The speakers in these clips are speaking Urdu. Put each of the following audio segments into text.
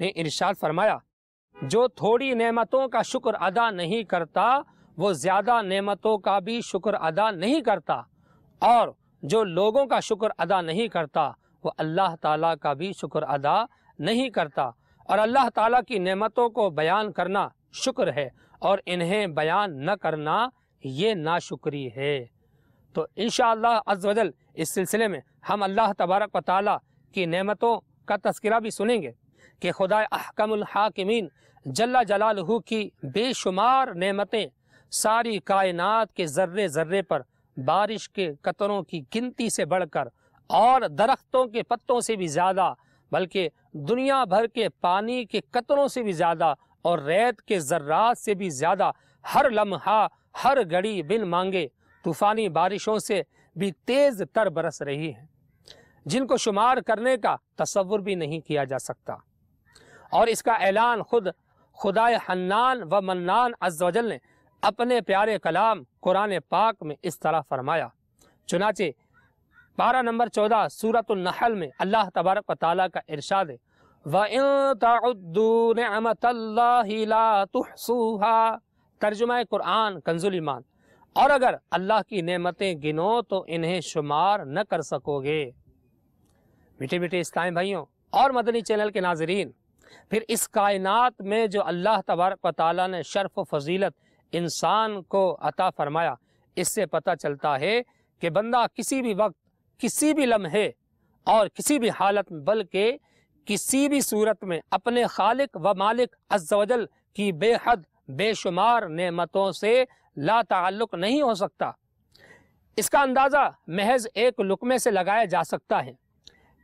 نے ارشاد فرمایا جو تھوڑی نعمتوں کا شکر ادا نہیں کرتا وہ زیادہ نعمتوں کا بھی شکر ادا نہیں کرتا، اور جو لوگوں کا شکر ادا نہیں کرتا وہ اللہ تعالیٰ کا بھی شکر ادا نہیں کرتا۔ اور اللہ تعالیٰ کی نعمتوں کو بیان کرنا شکر ہے، اور انہیں بیان نہ کرنا یہ ناشکری ہے۔ تو انشاءاللہ عز و جل اس سلسلے میں ہم اللہ تبارک و تعالیٰ کی نعمتوں کا تذکرہ بھی سنیں گے کہ خدا احکم الحاکمین جل جلالہ کی بے شمار نعمتیں ساری کائنات کے ذرے ذرے پر بارش کے قطروں کی گنتی سے بڑھ کر اور درختوں کے پتوں سے بھی زیادہ، بلکہ دنیا بھر کے پانی کے قطروں سے بھی زیادہ اور ریت کے ذرات سے بھی زیادہ ہر لمحہ ہر گھڑی بن مانگے طوفانی بارشوں سے بھی تیز تر برس رہی ہے، جن کو شمار کرنے کا تصور بھی نہیں کیا جا سکتا۔ اور اس کا اعلان خود خدائے حنان و منان عز و جل نے اپنے پیارے کلام قرآن پاک میں اس طرح فرمایا۔ چنانچہ پارہ نمبر 14 سورۃ النحل میں اللہ تبارک و تعالیٰ کا ارشاد ہے وَإِن تَعُدُّوا نِعْمَةَ اللَّهِ لَا تُحْصُوهَا، ترجمہ قرآن کنز ایمان، اور اگر اللہ کی نعمتیں گنو تو انہیں شمار نہ کر سکو گے۔ میٹھے میٹھے اسلام بھائیوں اور مدنی چینل کے ناظرین، پھر اس کائنات میں جو اللہ تبارک و تعالیٰ نے شرف و فضیلت انسان کو عطا فرمایا، اس سے پتہ چلتا ہے کہ بندہ کسی بھی وقت، کسی بھی لمحے اور کسی بھی حالت میں، بلکہ کسی بھی صورت میں اپنے خالق و مالک عز و جل کی بے حد بے شمار نعمتوں سے لا تعلق نہیں ہو سکتا۔ اس کا اندازہ محض ایک لقمے سے لگایا جا سکتا ہے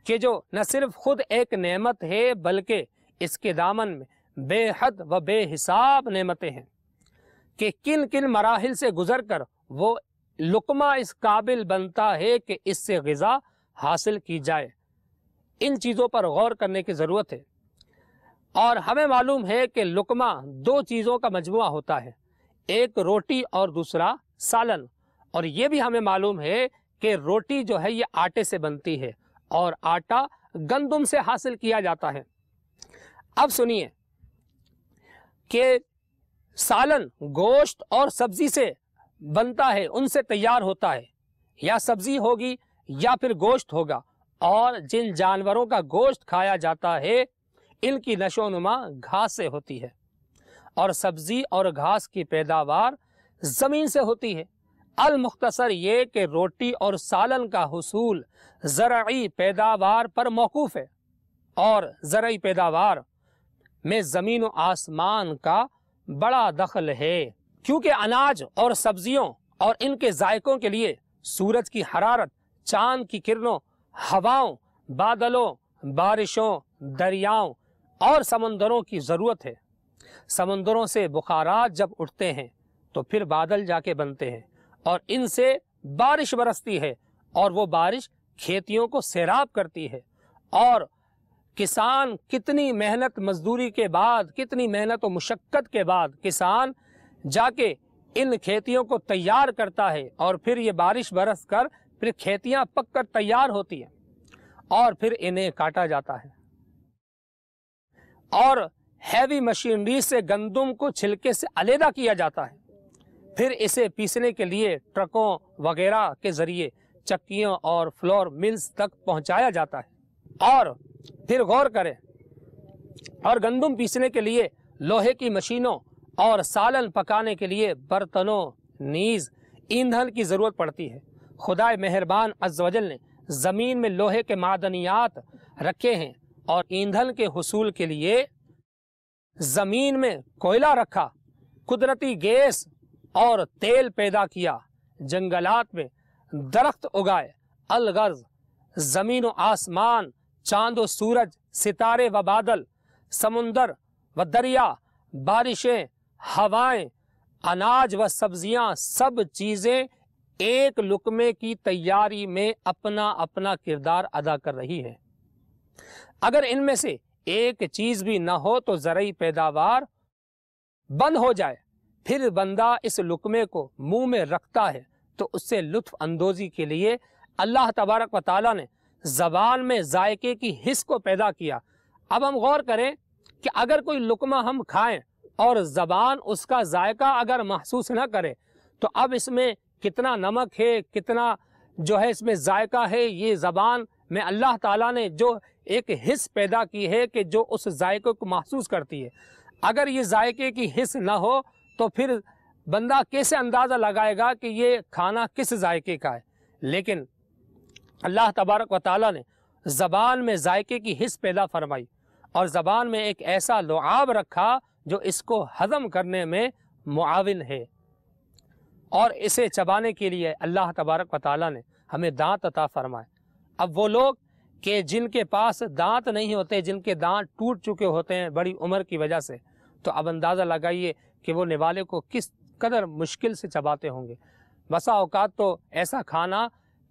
کہ جو نہ صرف خود ایک نعمت ہے بلکہ اس کے دامن میں بے حد و بے حساب نعمتیں ہیں کہ کن کن مراحل سے گزر کر وہ لقمہ اس قابل بنتا ہے کہ اس سے غذا حاصل کی جائے۔ ان چیزوں پر غور کرنے کی ضرورت ہے، اور ہمیں معلوم ہے کہ لقمہ دو چیزوں کا مجموعہ ہوتا ہے، ایک روٹی اور دوسرا سالن، اور یہ بھی ہمیں معلوم ہے کہ روٹی جو ہے یہ آٹے سے بنتی ہے اور آٹا گندم سے حاصل کیا جاتا ہے۔ اب سنیے کہ سالن گوشت اور سبزی سے بنتا ہے، ان سے تیار ہوتا ہے، یا سبزی ہوگی یا پھر گوشت ہوگا، اور جن جانوروں کا گوشت کھایا جاتا ہے ان کی نشو و نما گھاس سے ہوتی ہے، اور سبزی اور گھاس کی پیداوار زمین سے ہوتی ہے۔ المختصر یہ کہ روٹی اور سالن کا حصول زرعی پیداوار پر موقوف ہے، اور زرعی پیداوار میں زمین و آسمان کا بڑا دخل ہے، کیونکہ اناج اور سبزیوں اور ان کے ذائقوں کے لیے سورج کی حرارت، چاند کی کرنوں، ہواؤں، بادلوں، بارشوں، دریاؤں اور سمندروں کی ضرورت ہے۔ سمندروں سے بخارات جب اٹھتے ہیں تو پھر بادل جا کے بنتے ہیں، اور ان سے بارش برستی ہے، اور وہ بارش کھیتیوں کو سیراب کرتی ہے، اور کسان کتنی محنت مزدوری کے بعد، کتنی محنت و مشقت کے بعد کسان جا کے ان کھیتیوں کو تیار کرتا ہے، اور پھر یہ بارش برس کر پھر کھیتیاں پک کر تیار ہوتی ہیں، اور پھر انہیں کاٹا جاتا ہے، اور ہیوی مشینری سے گندم کو چھلکے سے علیحدہ کیا جاتا ہے، پھر اسے پیسنے کے لیے ٹرکوں وغیرہ کے ذریعے چکیوں اور فلور ملز تک پہنچایا جاتا ہے۔ اور پھر غور کریں، اور گندم پیسنے کے لیے لوہے کی مشینوں اور سالن پکانے کے لیے برتنوں نیز ایندھن کی ضرورت پڑتی ہے۔ خدائے مہربان عز و جل نے زمین میں لوہے کے معدنیات رکھے ہیں، اور ایندھن کے حصول کے لیے زمین میں کوئلہ رکھا، قدرتی گیس اور تیل پیدا کیا، جنگلات میں درخت اگائے، الغرض زمین و آسمان، چاند و سورج، ستارے و بادل، سمندر و دریا، بارشیں، ہوائیں، اناج و سبزیاں، سب چیزیں ایک لقمے کی تیاری میں اپنا اپنا کردار ادا کر رہی ہے۔ اگر ان میں سے ایک چیز بھی نہ ہو تو زرعی پیداوار بند ہو جائے، پھر بندہ اس لقمے کو منہ میں رکھتا ہے تو اس سے لطف اندوزی کے لیے اللہ تبارک و تعالیٰ نے زبان میں ذائقے کی حس کو پیدا کیا۔ اب ہم غور کریں کہ اگر کوئی لقمہ ہم کھائیں اور زبان اس کا ذائقہ اگر محسوس نہ کرے تو اب اس میں کتنا نمک ہے، کتنا جو ہے اس میں ذائقہ ہے، یہ زبان میں اللہ تعالیٰ نے جو ایک حس پیدا کی ہے کہ جو اس ذائقے کو محسوس کرتی ہے، اگر یہ ذائقے کی حس نہ ہو تو پھر بندہ کیسے اندازہ لگائے گا کہ یہ کھانا کس ذائقے کا ہے؟ لیکن اللہ تبارک و تعالیٰ نے زبان میں ذائقے کی حس پیدا فرمائی اور زبان میں ایک ایسا لعاب رکھا جو اس کو ہضم کرنے میں معاون ہے، اور اسے چبانے کے لیے اللہ تبارک و تعالیٰ نے ہمیں دانت عطا فرمائے۔ اب وہ لوگ کہ جن کے پاس دانت نہیں ہوتے، جن کے دانت ٹوٹ چکے ہوتے ہیں بڑی عمر کی وجہ سے، تو اب اندازہ لگائیے کہ وہ نوالے کو کس قدر مشکل سے چباتے ہوں گے۔ بسا اوقات تو ایسا کھانا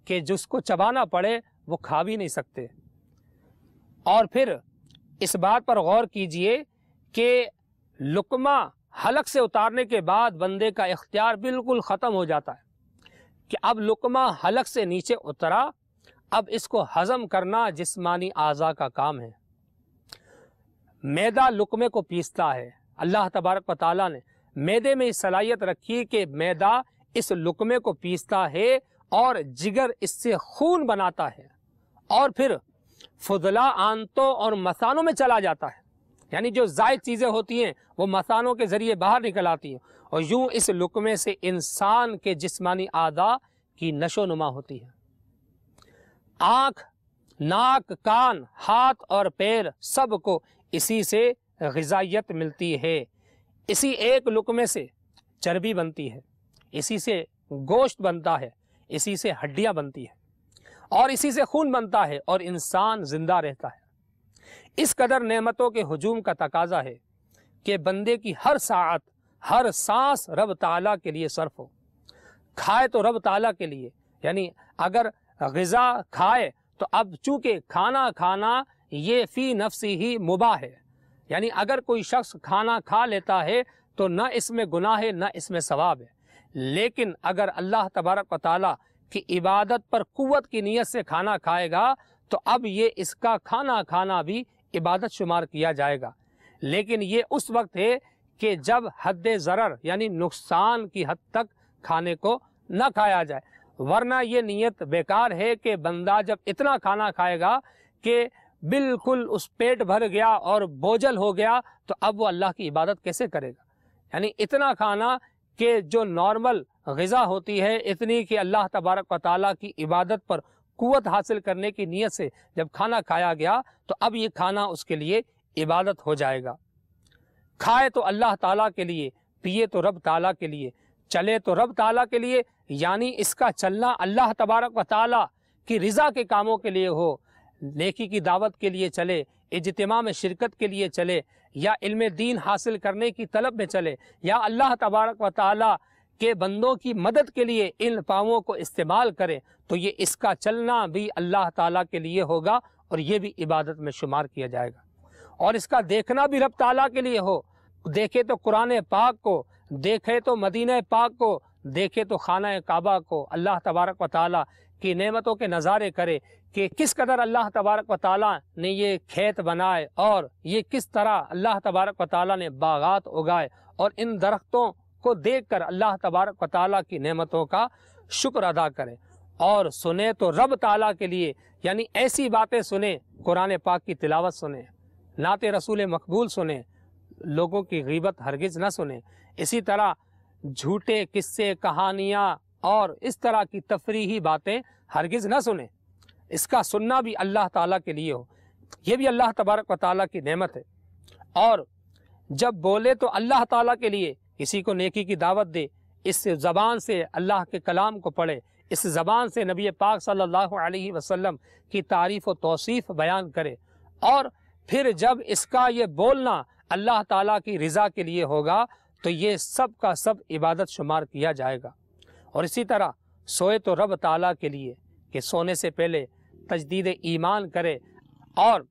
کہ جس کو چبانا پڑے وہ کھا بھی نہیں سکتے۔ اور پھر اس بات پر غور کیجئے کہ لقمہ حلق سے اتارنے کے بعد بندے کا اختیار بالکل ختم ہو جاتا ہے کہ اب لقمہ حلق سے نیچے اترا، اب اس کو ہضم کرنا جسمانی اعضاء کا کام ہے۔ میدا لقمے کو پیستا ہے۔ اللہ تبارک و تعالیٰ نے میدے میں اس صلاحیت رکھی کہ میدا اس لقمے کو پیستا ہے اور جگر اس سے خون بناتا ہے، اور پھر فضلہ آنتوں اور مثانوں میں چلا جاتا ہے، یعنی جو زائد چیزیں ہوتی ہیں وہ مثانوں کے ذریعے باہر نکل آتی ہیں، اور یوں اس لقمے سے انسان کے جسمانی اعضاء کی نشو و نما ہوتی ہے۔ آنکھ، ناک، کان، ہاتھ اور پیر سب کو اسی سے غذائیت ملتی ہے۔ اسی ایک لقمے سے چربی بنتی ہے، اسی سے گوشت بنتا ہے، اسی سے ہڈیاں بنتی ہیں، اور اسی سے خون بنتا ہے، اور انسان زندہ رہتا ہے۔ اس قدر نعمتوں کے ہجوم کا تقاضا ہے کہ بندے کی ہر ساعت، ہر سانس رب تعالیٰ کے لیے صرف ہو۔ کھائے تو رب تعالیٰ کے لیے، یعنی اگر غذا کھائے تو اب چونکہ کھانا یہ فی نفسی ہی مباح ہے، یعنی اگر کوئی شخص کھانا کھا لیتا ہے تو نہ اس میں گناہ ہے نہ اس میں ثواب ہے، لیکن اگر اللہ تبارک و تعالیٰ کی عبادت پر قوت کی نیت سے کھانا کھائے گا تو اب یہ اس کا کھانا بھی عبادت شمار کیا جائے گا، لیکن یہ اس وقت ہے کہ جب حد ضرر یعنی نقصان کی حد تک کھانے کو نہ کھایا جائے، ورنہ یہ نیت بیکار ہے کہ بندہ جب اتنا کھانا کھائے گا کہ بالکل اس پیٹ بھر گیا اور بوجھل ہو گیا تو اب وہ اللہ کی عبادت کیسے کرے گا؟ یعنی اتنا کھانا کہ جو نارمل غذا ہوتی ہے اتنی کہ اللہ تبارک و تعالیٰ کی عبادت پر قوت حاصل کرنے کی نیت سے جب کھانا کھایا گیا تو اب یہ کھانا اس کے لیے عبادت ہو جائے گا۔ کھائے تو اللہ تعالیٰ کے لیے، پیے تو رب تعالیٰ کے لیے، چلے تو رب تعالیٰ کے لیے، یعنی اس کا چلنا اللہ تبارک و تعالیٰ کی رضا کے کاموں کے لیے ہو، نیکی کی دعوت کے لیے چلے، اجتماع میں شرکت کے لیے چلے، یا علم دین حاصل کرنے کی طلب میں چلے، یا اللہ تبارک و تعالیٰ کے بندوں کی مدد کے لیے ان پاؤں کو استعمال کرے، تو یہ اس کا چلنا بھی اللہ تعالیٰ کے لیے ہوگا اور یہ بھی عبادت میں شمار کیا جائے گا۔ اور اس کا دیکھنا بھی رب تعالیٰ کے لیے ہو، دیکھے تو قرآن پاک کو، دیکھے تو مدینہ پاک کو، دیکھے تو خانہ کعبہ کو، اللہ تبارک و تعالیٰ کی نعمتوں کے نظارے کرے کہ کس قدر اللہ تبارک و تعالیٰ نے یہ کھیت بنائے اور یہ کس طرح اللہ تبارک و تعالیٰ نے باغات اگائے، اور ان درختوں کو دیکھ کر اللہ تبارک و تعالیٰ کی نعمتوں کا شکر ادا کرے، اور سنے تو رب تعالیٰ کے لیے، یعنی ایسی باتیں سنیں، قرآن پاک کی تلاوت سنیں، نعت رسول مقبول سنیں، لوگوں کی غیبت ہرگز نہ سنیں، اسی طرح جھوٹے قصے، کہانیاں اور اس طرح کی تفریحی باتیں ہرگز نہ سنیں۔ اس کا سننا بھی اللہ تعالیٰ کے لیے ہو، یہ بھی اللہ تبارک و تعالیٰ کی نعمت ہے۔ اور جب بولے تو اللہ تعالیٰ کے لیے، کسی کو نیکی کی دعوت دے، اس زبان سے اللہ کے کلام کو پڑھے، اس زبان سے نبی پاک صلی اللہ علیہ وسلم کی تعریف و توصیف بیان کرے، اور پھر جب اس کا یہ بولنا اللہ تعالیٰ کی رضا کے لیے ہوگا تو یہ سب کا سب عبادت شمار کیا جائے گا۔ اور اسی طرح سوئے تو رب تعالیٰ کے لیے کہ سونے سے پہلے تجدید ایمان کرے اور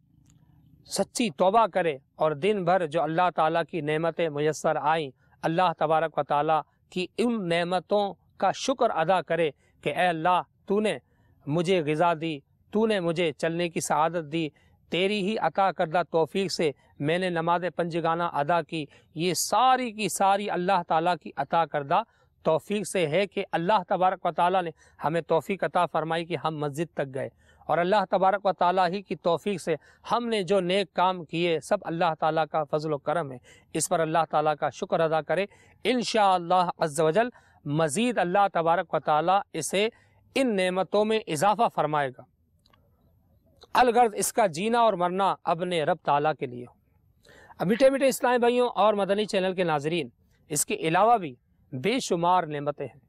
سچی توبہ کرے، اور دن بھر جو اللہ تعالیٰ کی نعمتیں میسر آئیں اللہ تبارک و تعالیٰ کی ان نعمتوں کا شکر ادا کرے کہ اے اللہ تو نے مجھے غذا دی، تو نے مجھے چلنے کی سعادت دی، تیری ہی عطا کردہ توفیق سے میں نے نماز پنجگانہ ادا کی، یہ ساری کی ساری اللہ تعالیٰ کی عطا کردہ توفیق سے ہے کہ اللہ تبارک و تعالیٰ نے ہمیں توفیق عطا فرمائی کہ ہم مسجد تک گئے، اور اللہ تبارک و تعالیٰ ہی کی توفیق سے ہم نے جو نیک کام کیے سب اللہ تعالیٰ کا فضل و کرم ہے۔ اس پر اللہ تعالیٰ کا شکر ادا کرے، انشاءاللہ عز و جل مزید اللہ تبارک و تعالیٰ اسے ان نعمتوں میں اضافہ فرمائے گا۔ الغرض اس کا جینا اور مرنا اپنے رب تعالیٰ کے لیے ہو۔ اب میٹھے میٹھے اسلامی بھائیوں اور مدنی چینل کے ناظرین، اس کے علاوہ بھی بے شمار نعمتیں ہیں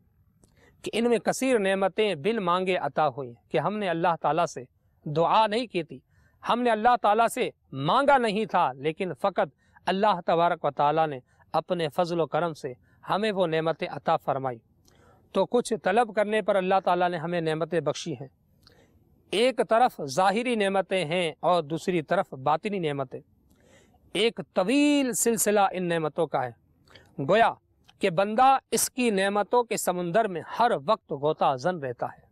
کہ ان میں کثیر نعمتیں بل مانگے عطا ہوئی ہیں کہ ہم نے اللہ تعالیٰ سے دعا نہیں کی تھی، ہم نے اللہ تعالیٰ سے مانگا نہیں تھا، لیکن فقط اللہ تبارک و تعالیٰ نے اپنے فضل و کرم سے ہمیں وہ نعمتیں عطا فرمائی۔ تو کچھ طلب کرنے پر اللہ تعالیٰ نے ہمیں نعمتیں بخشی ہیں۔ ایک طرف ظاہری نعمتیں ہیں اور دوسری طرف باطنی نعمتیں۔ ایک طویل سلسلہ ان نعمتوں کا ہے، گویا کہ بندہ اس کی نعمتوں کے سمندر میں ہر وقت غوطہ زن رہتا ہے۔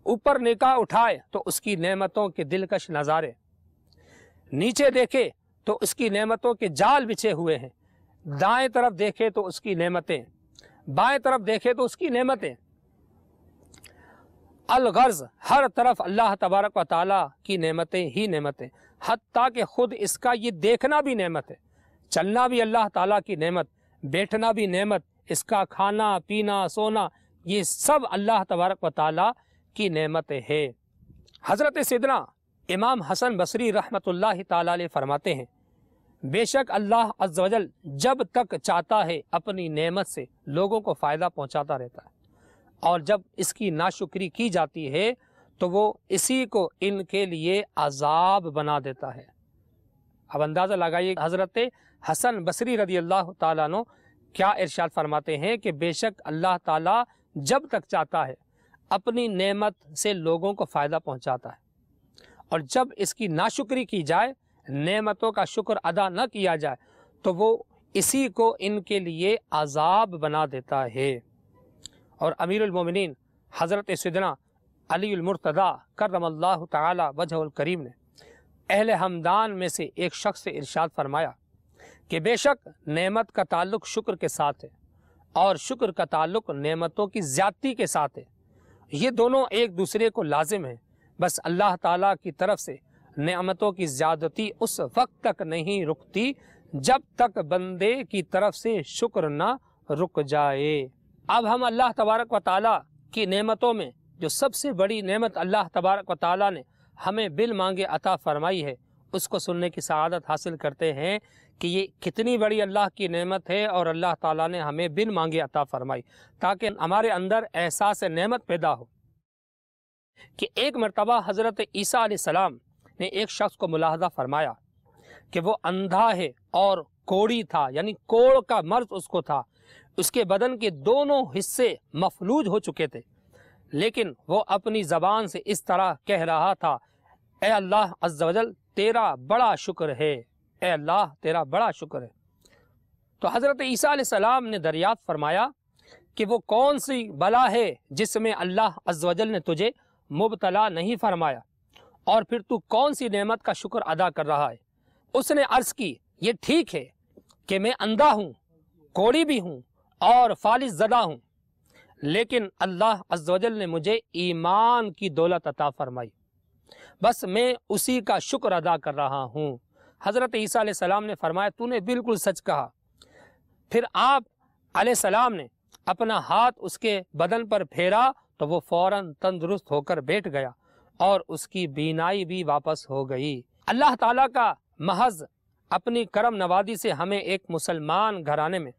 اوپر نگاہ اٹھائے تو اس کی نعمتوں کے دلکش نظارے، نیچے دیکھے تو اس کی نعمتوں کے جال بچھے ہوئے ہیں، دائیں طرف دیکھے تو اس کی نعمتیں، بائیں طرف دیکھے تو اس کی نعمتیں۔ الغرض ہر طرف اللہ تبارک و تعالیٰ کی نعمتیں ہی نعمتیں، حتیٰ کہ خود اس کا یہ دیکھنا بھی نعمت ہے، چلنا بھی اللہ تعالیٰ کی نعمت، بیٹھنا بھی نعمت، اس کا کھانا پینا سونا یہ سب اللہ تبارک و تعالیٰ کی نعمت ہے۔ حضرت سیدنا امام حسن بصری رحمۃ اللہ تعالیٰ علیہ فرماتے ہیں، بے شک اللہ عز و جل جب تک چاہتا ہے اپنی نعمت سے لوگوں کو فائدہ پہنچاتا رہتا ہے، اور جب اس کی ناشکری کی جاتی ہے تو وہ اسی کو ان کے لیے عذاب بنا دیتا ہے۔ اب اندازہ لگائیے حضرت حسن بصری رضی اللہ تعالیٰ عنہ کیا ارشاد فرماتے ہیں کہ بے شک اللہ تعالیٰ جب تک چاہتا ہے اپنی نعمت سے لوگوں کو فائدہ پہنچاتا ہے، اور جب اس کی ناشکری کی جائے، نعمتوں کا شکر ادا نہ کیا جائے تو وہ اسی کو ان کے لیے عذاب بنا دیتا ہے۔ اور امیر المومنین حضرت سیدنا علی المرتضیٰ کرم اللہ تعالی وجہ الکریم نے اہل ہمدان میں سے ایک شخص سے ارشاد فرمایا کہ بے شک نعمت کا تعلق شکر کے ساتھ ہے، اور شکر کا تعلق نعمتوں کی زیادتی کے ساتھ ہے، یہ دونوں ایک دوسرے کو لازم ہیں، بس اللہ تعالیٰ کی طرف سے نعمتوں کی زیادتی اس وقت تک نہیں رکتی جب تک بندے کی طرف سے شکر نہ رک جائے۔ اب ہم اللہ تبارک و تعالیٰ کی نعمتوں میں جو سب سے بڑی نعمت اللہ تبارک و تعالیٰ نے ہمیں بل مانگے عطا فرمائی ہے اس کو سننے کی سعادت حاصل کرتے ہیں کہ یہ کتنی بڑی اللہ کی نعمت ہے، اور اللہ تعالیٰ نے ہمیں بن مانگے عطا فرمائی تاکہ ہمارے اندر احساس نعمت پیدا ہو۔ کہ ایک مرتبہ حضرت عیسیٰ علیہ السلام نے ایک شخص کو ملاحظہ فرمایا کہ وہ اندھا ہے اور کوڑی تھا، یعنی کوڑ کا مرض اس کو تھا، اس کے بدن کے دونوں حصے مفلوج ہو چکے تھے، لیکن وہ اپنی زبان سے اس طرح کہہ رہا تھا، اے اللہ عز و جل تیرا بڑا شکر ہے، اے اللہ تیرا بڑا شکر ہے۔ تو حضرت عیسیٰ علیہ السلام نے دریافت فرمایا کہ وہ کون سی بلا ہے جس میں اللہ عز و جل نے تجھے مبتلا نہیں فرمایا، اور پھر تو کون سی نعمت کا شکر ادا کر رہا ہے؟ اس نے عرض کی، یہ ٹھیک ہے کہ میں اندھا ہوں، کوڑی بھی ہوں اور فالج زدہ ہوں، لیکن اللہ عز و جل نے مجھے ایمان کی دولت عطا فرمائی، بس میں اسی کا شکر ادا کر رہا ہوں۔ حضرت عیسیٰ علیہ السلام نے فرمایا، تو نے بالکل سچ کہا۔ پھر آپ علیہ السلام نے اپنا ہاتھ اس کے بدن پر پھیرا تو وہ فوراً تندرست ہو کر بیٹھ گیا اور اس کی بینائی بھی واپس ہو گئی۔ اللہ تعالیٰ کا محض اپنی کرم نوازی سے ہمیں ایک مسلمان گھرانے میں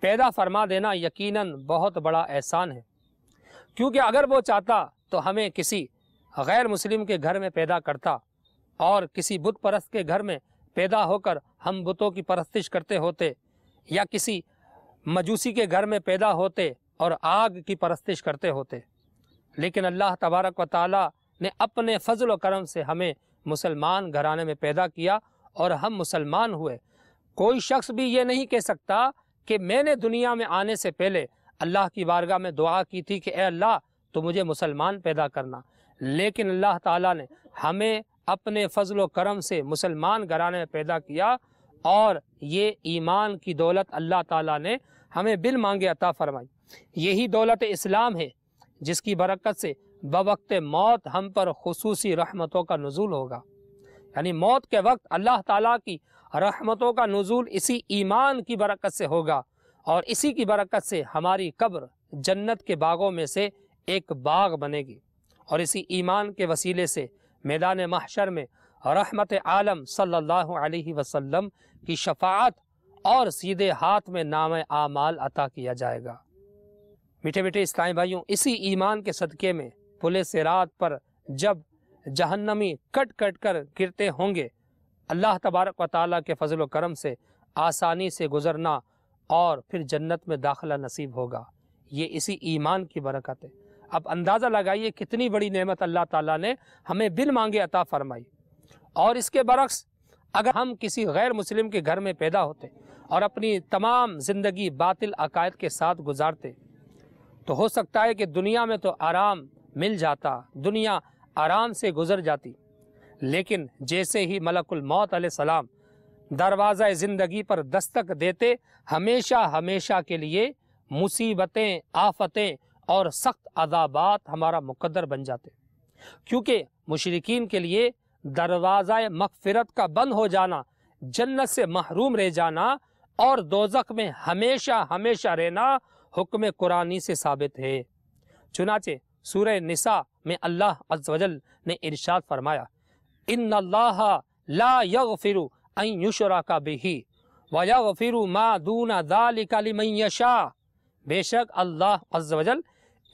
پیدا فرما دینا یقیناً بہت بڑا احسان ہے، کیونکہ اگر وہ چاہتا تو ہمیں کسی غیر مسلم کے گھر میں پیدا کرتا، اور کسی بت پرست کے گھر میں پیدا ہو کر ہم بتوں کی پرستش کرتے ہوتے، یا کسی مجوسی کے گھر میں پیدا ہوتے اور آگ کی پرستش کرتے ہوتے، لیکن اللہ تبارک و تعالیٰ نے اپنے فضل و کرم سے ہمیں مسلمان گھرانے میں پیدا کیا اور ہم مسلمان ہوئے۔ کوئی شخص بھی یہ نہیں کہہ سکتا کہ میں نے دنیا میں آنے سے پہلے اللہ کی بارگاہ میں دعا کی تھی کہ اے اللہ تو مجھے مسلمان پیدا کرنا، لیکن اللہ تعالیٰ نے ہمیں اپنے فضل و کرم سے مسلمان گھرانے میں پیدا کیا، اور یہ ایمان کی دولت اللہ تعالیٰ نے ہمیں بل مانگے عطا فرمائی۔ یہی دولت اسلام ہے جس کی برکت سے بوقت موت ہم پر خصوصی رحمتوں کا نزول ہوگا۔ یعنی موت کے وقت اللہ تعالیٰ کی رحمتوں کا نزول اسی ایمان کی برکت سے ہوگا، اور اسی کی برکت سے ہماری قبر جنت کے باغوں میں سے ایک باغ بنے گی، اور اسی ایمان کے وسیلے سے میدان محشر میں رحمت عالم صلی اللہ علیہ وسلم کی شفاعت اور سیدھے ہاتھ میں نام اعمال عطا کیا جائے گا۔ میٹھے میٹھے اسلامی بھائیوں، اسی ایمان کے صدقے میں پل صراط پر جب جہنمی کٹ کٹ کر گرتے ہوں گے، اللہ تبارک و تعالیٰ کے فضل و کرم سے آسانی سے گزرنا اور پھر جنت میں داخلہ نصیب ہوگا۔ یہ اسی ایمان کی برکت ہے۔ اب اندازہ لگائیے کتنی بڑی نعمت اللہ تعالیٰ نے ہمیں بل مانگے عطا فرمائی۔ اور اس کے برعکس اگر ہم کسی غیر مسلم کے گھر میں پیدا ہوتے اور اپنی تمام زندگی باطل عقائد کے ساتھ گزارتے تو ہو سکتا ہے کہ دنیا میں تو آرام مل جاتا، دنیا آرام سے گزر جاتی، لیکن جیسے ہی ملک الموت علیہ السلام دروازہ زندگی پر دستک دیتے، ہمیشہ ہمیشہ کے لیے مصیبتیں، آفتیں اور سخت عذابات ہمارا مقدر بن جاتے، کیونکہ مشرکین کے لیے دروازہ مغفرت کا بند ہو جانا، جنت سے محروم رہ جانا اور دوزخ میں ہمیشہ ہمیشہ رہنا حکم قرآنی سے ثابت ہے۔ چنانچہ سورہ نساء میں اللہ عز و جل نے ارشاد فرمایا، ان اللہ لا یغفر ان یشرک بہ ویغفر ما دون ذلک لمن یشاء، بے شک اللہ عز و جل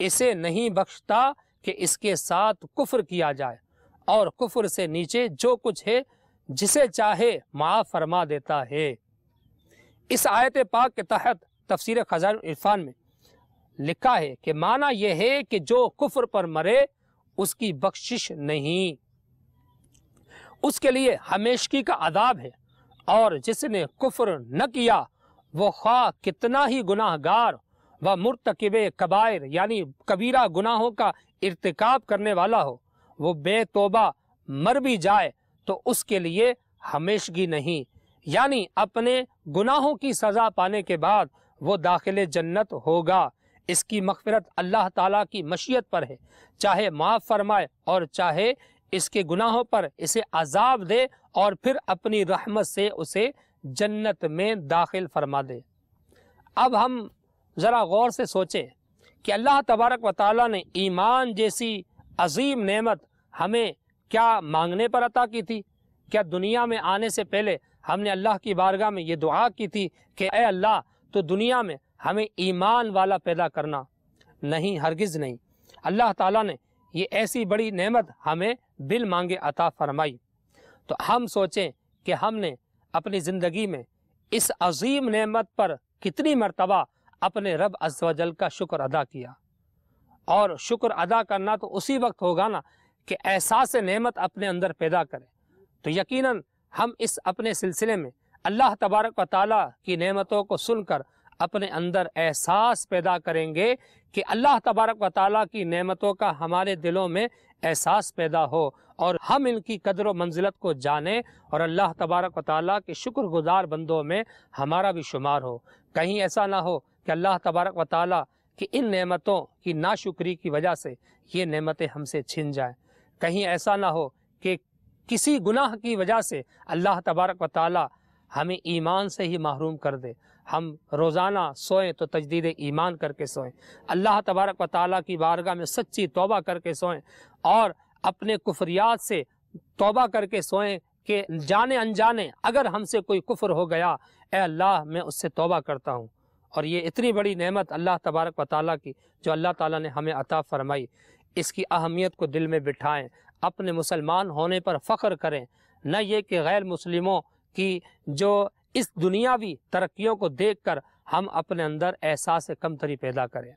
اسے نہیں بخشتا کہ اس کے ساتھ کفر کیا جائے، اور کفر سے نیچے جو کچھ ہے جسے چاہے معاف فرما دیتا ہے۔ اس آیت پاک کے تحت تفسیر خزائن العرفان میں لکھا ہے کہ معنی یہ ہے کہ جو کفر پر مرے اس کی بخشش نہیں، اس کے لیے ہمیشگی کا عذاب ہے، اور جس نے کفر نہ کیا وہ خواہ کتنا ہی گناہ گار و مرتکب کبائر یعنی کبیرہ گناہوں کا ارتکاب کرنے والا ہو، وہ بے توبہ مر بھی جائے تو اس کے لیے ہمیشگی نہیں، یعنی اپنے گناہوں کی سزا پانے کے بعد وہ داخل جنت ہوگا۔ اس کی مغفرت اللہ تعالیٰ کی مشیت پر ہے، چاہے معاف فرمائے اور چاہے اس کے گناہوں پر اسے عذاب دے اور پھر اپنی رحمت سے اسے جنت میں داخل فرما دے۔ اب ہم ذرا غور سے سوچیں کہ اللہ تبارک و تعالیٰ نے ایمان جیسی عظیم نعمت ہمیں کیا مانگنے پر عطا کی تھی؟ کیا دنیا میں آنے سے پہلے ہم نے اللہ کی بارگاہ میں یہ دعا کی تھی کہ اے اللہ تو دنیا میں ہمیں ایمان والا پیدا کرنا؟ نہیں، ہرگز نہیں۔ اللہ تعالیٰ نے یہ ایسی بڑی نعمت ہمیں بل مانگے عطا فرمائی، تو ہم سوچیں کہ ہم نے اپنی زندگی میں اس عظیم نعمت پر کتنی مرتبہ اپنے رب عز و جل کا شکر ادا کیا۔ اور شکر ادا کرنا تو اسی وقت ہوگا نا کہ احساس نعمت اپنے اندر پیدا کرے، تو یقیناً ہم اس اپنے سلسلے میں اللہ تبارک و تعالیٰ کی نعمتوں کو سن کر اپنے اندر احساس پیدا کریں گے کہ اللہ تبارک و تعالیٰ کی نعمتوں کا ہمارے دلوں میں احساس پیدا ہو، اور ہم ان کی قدر و منزلت کو جانیں، اور اللہ تبارک و تعالیٰ کے شکر گزار بندوں میں ہمارا بھی شمار ہو۔ کہیں ایسا نہ ہو کہ اللہ تبارک و تعالیٰ کی ان نعمتوں کی ناشکری کی وجہ سے یہ نعمتیں ہم سے چھن جائیں، کہیں ایسا نہ ہو کہ کسی گناہ کی وجہ سے اللہ تبارک و تعالیٰ ہمیں ایمان سے ہی محروم کر دے۔ ہم روزانہ سوئیں تو تجدید ایمان کر کے سوئیں، اللہ تبارک و تعالیٰ کی بارگاہ میں سچی توبہ کر کے سوئیں، اور اپنے کفریات سے توبہ کر کے سوئیں کہ جانے انجانے اگر ہم سے کوئی کفر ہو گیا، اے اللہ میں اس سے توبہ کرتا ہوں۔ اور یہ اتنی بڑی نعمت اللہ تبارک و تعالیٰ کی جو اللہ تعالیٰ نے ہمیں عطا فرمائی، اس کی اہمیت کو دل میں بٹھائیں، اپنے مسلمان ہونے پر فخر کریں، نہ یہ کہ غیر مسلموں کی جو اس دنیاوی ترقیوں کو دیکھ کر ہم اپنے اندر احساس کمتری پیدا کریں۔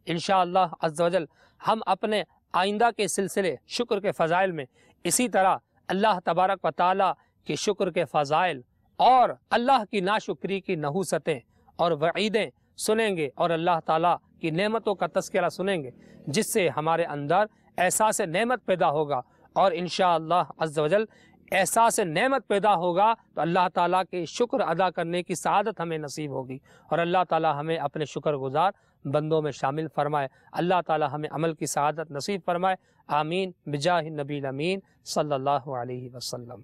انشاءاللہ عز و جل ہم اپنے آئندہ کے سلسلے شکر کے فضائل میں اسی طرح اللہ تبارک و تعالیٰ کے شکر کے فضائل اور اللہ کی ناشکری کی نحوستیں اور وعیدیں سنیں گے، اور اللہ تعالیٰ کی نعمتوں کا تذکرہ سنیں گے، جس سے ہمارے اندر احساس نعمت پیدا ہوگا، اور انشاءاللہ عز و جل احساس نعمت پیدا ہوگا تو اللہ تعالیٰ کے شکر ادا کرنے کی سعادت ہمیں نصیب ہوگی، اور اللہ تعالیٰ ہمیں اپنے شکر گزار بندوں میں شامل فرمائے۔ اللہ تعالیٰ ہمیں عمل کی سعادت نصیب فرمائے۔ آمین بجاہ النبی الامین صلی اللہ علیہ وسلم۔